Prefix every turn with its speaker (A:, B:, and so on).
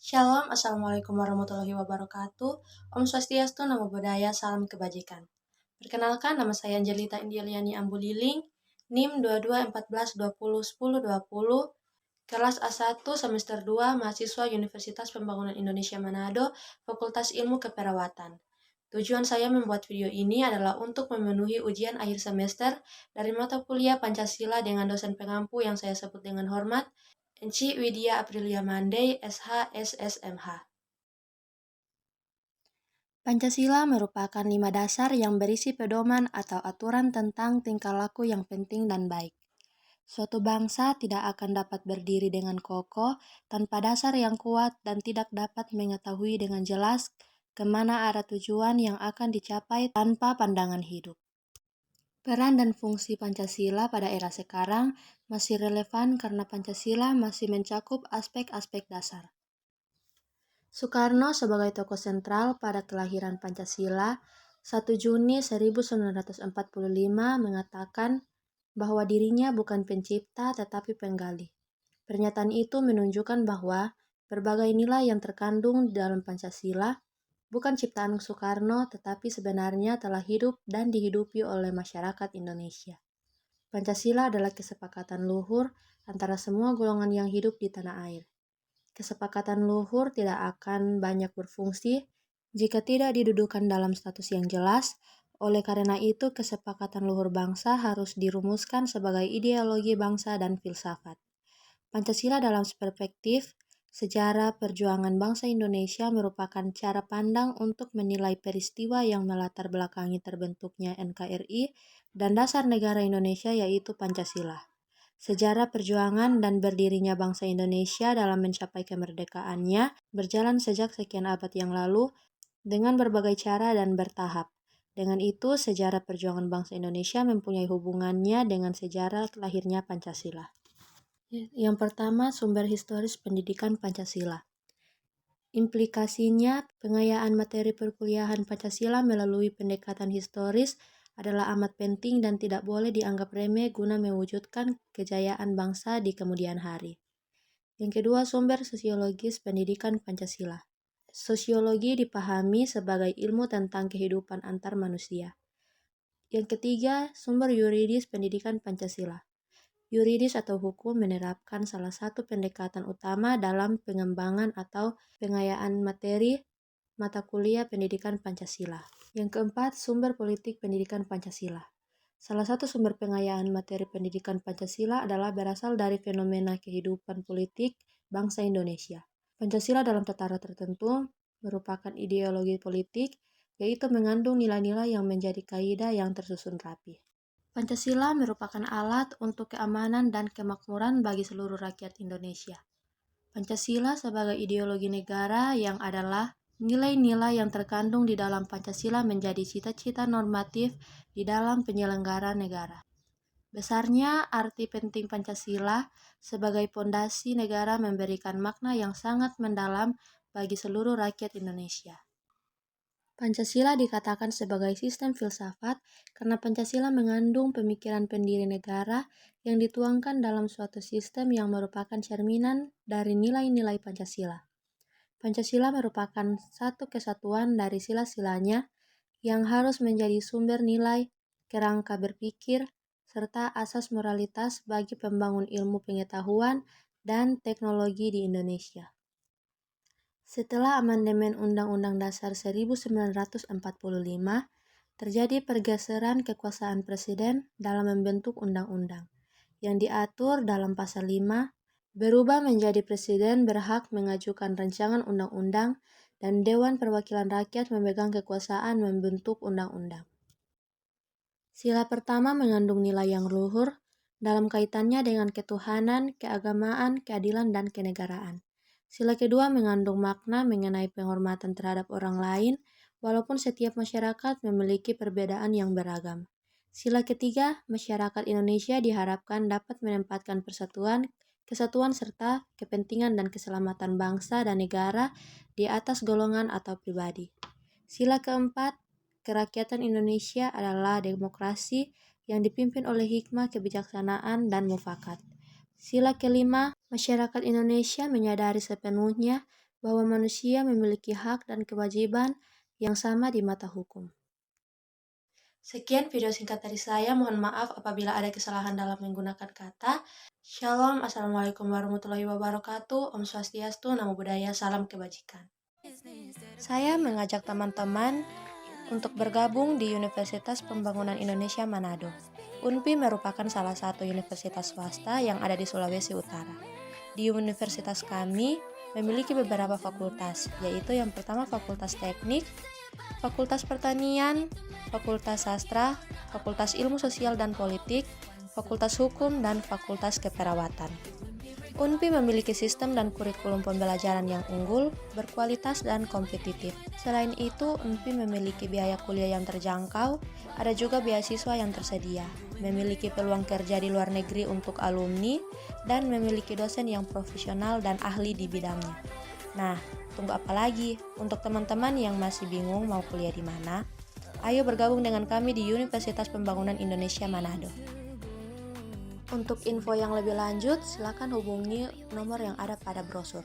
A: Shalom, Assalamualaikum warahmatullahi wabarakatuh. Om Swastiastu, Namo Buddhaya, Salam Kebajikan. Perkenalkan, nama saya Angelita Indialiani Ambuliling, NIM 2214201020, kelas A1 semester 2, mahasiswa Universitas Pembangunan Indonesia Manado, Fakultas Ilmu Keperawatan. Tujuan saya membuat video ini adalah untuk memenuhi ujian akhir semester dari mata kuliah Pancasila dengan dosen pengampu yang saya sebut dengan hormat, Enci Widya Aprilia Mandey, SH, SSMH. Pancasila merupakan 5 dasar yang berisi pedoman atau aturan tentang tingkah laku yang penting dan baik. Suatu bangsa tidak akan dapat berdiri dengan kokoh tanpa dasar yang kuat dan tidak dapat mengetahui dengan jelas kemana arah tujuan yang akan dicapai tanpa pandangan hidup. Peran dan fungsi Pancasila pada era sekarang masih relevan karena Pancasila masih mencakup aspek-aspek dasar. Soekarno sebagai tokoh sentral pada kelahiran Pancasila 1 Juni 1945 mengatakan bahwa dirinya bukan pencipta tetapi penggali. Pernyataan itu menunjukkan bahwa berbagai nilai yang terkandung di dalam Pancasila bukan ciptaan Soekarno tetapi sebenarnya telah hidup dan dihidupi oleh masyarakat Indonesia. Pancasila adalah kesepakatan luhur antara semua golongan yang hidup di tanah air. Kesepakatan luhur tidak akan banyak berfungsi jika tidak didudukan dalam status yang jelas. Oleh karena itu, kesepakatan luhur bangsa harus dirumuskan sebagai ideologi bangsa dan filsafat. Pancasila dalam perspektif sejarah perjuangan bangsa Indonesia merupakan cara pandang untuk menilai peristiwa yang melatar belakangi terbentuknya NKRI dan dasar negara Indonesia yaitu Pancasila. Sejarah perjuangan dan berdirinya bangsa Indonesia dalam mencapai kemerdekaannya berjalan sejak sekian abad yang lalu dengan berbagai cara dan bertahap. Dengan itu, sejarah perjuangan bangsa Indonesia mempunyai hubungannya dengan sejarah lahirnya Pancasila. Yang pertama, sumber historis pendidikan Pancasila. Implikasinya, pengayaan materi perkuliahan Pancasila melalui pendekatan historis adalah amat penting dan tidak boleh dianggap remeh guna mewujudkan kejayaan bangsa di kemudian hari. Yang kedua, sumber sosiologis pendidikan Pancasila. Sosiologi dipahami sebagai ilmu tentang kehidupan antar manusia. Yang ketiga, sumber yuridis pendidikan Pancasila. Yuridis atau hukum menerapkan salah satu pendekatan utama dalam pengembangan atau pengayaan materi mata kuliah pendidikan Pancasila. Yang keempat, sumber politik pendidikan Pancasila. Salah satu sumber pengayaan materi pendidikan Pancasila adalah berasal dari fenomena kehidupan politik bangsa Indonesia. Pancasila dalam tataran tertentu merupakan ideologi politik, yaitu mengandung nilai-nilai yang menjadi kaidah yang tersusun rapi. Pancasila merupakan alat untuk keamanan dan kemakmuran bagi seluruh rakyat Indonesia. Pancasila sebagai ideologi negara yang adalah nilai-nilai yang terkandung di dalam Pancasila menjadi cita-cita normatif di dalam penyelenggara negara. Besarnya arti penting Pancasila sebagai pondasi negara memberikan makna yang sangat mendalam bagi seluruh rakyat Indonesia. Pancasila dikatakan sebagai sistem filsafat karena Pancasila mengandung pemikiran pendiri negara yang dituangkan dalam suatu sistem yang merupakan cerminan dari nilai-nilai Pancasila. Pancasila merupakan satu kesatuan dari sila-silanya yang harus menjadi sumber nilai, kerangka berpikir, serta asas moralitas bagi pembangun ilmu pengetahuan dan teknologi di Indonesia. Setelah amandemen Undang-Undang Dasar 1945, terjadi pergeseran kekuasaan Presiden dalam membentuk undang-undang. Yang diatur dalam pasal 5, berubah menjadi Presiden berhak mengajukan rancangan undang-undang dan Dewan Perwakilan Rakyat memegang kekuasaan membentuk undang-undang. Sila pertama mengandung nilai yang luhur dalam kaitannya dengan ketuhanan, keagamaan, keadilan, dan kenegaraan. Sila kedua mengandung makna mengenai penghormatan terhadap orang lain, walaupun setiap masyarakat memiliki perbedaan yang beragam. Sila ketiga, masyarakat Indonesia diharapkan dapat menempatkan persatuan, kesatuan serta kepentingan dan keselamatan bangsa dan negara di atas golongan atau pribadi. Sila keempat, kerakyatan Indonesia adalah demokrasi yang dipimpin oleh hikmah, kebijaksanaan, dan mufakat. Sila kelima, masyarakat Indonesia menyadari sepenuhnya bahwa manusia memiliki hak dan kewajiban yang sama di mata hukum. Sekian video singkat dari saya, mohon maaf apabila ada kesalahan dalam menggunakan kata. Shalom, Assalamualaikum warahmatullahi wabarakatuh, Om Swastiastu, Namo Buddhaya, Salam Kebajikan. Saya mengajak teman-teman untuk bergabung di Universitas Pembangunan Indonesia Manado. UNPI merupakan salah satu universitas swasta yang ada di Sulawesi Utara. Di universitas kami memiliki beberapa fakultas, yaitu yang pertama Fakultas Teknik, Fakultas Pertanian, Fakultas Sastra, Fakultas Ilmu Sosial dan Politik, Fakultas Hukum, dan Fakultas Keperawatan. UNPI memiliki sistem dan kurikulum pembelajaran yang unggul, berkualitas, dan kompetitif. Selain itu, UNPI memiliki biaya kuliah yang terjangkau, ada juga beasiswa yang tersedia, memiliki peluang kerja di luar negeri untuk alumni, dan memiliki dosen yang profesional dan ahli di bidangnya. Nah, tunggu apa lagi? Untuk teman-teman yang masih bingung mau kuliah di mana, ayo bergabung dengan kami di Universitas Pembangunan Indonesia Manado. Untuk info yang lebih lanjut, silakan hubungi nomor yang ada pada brosur.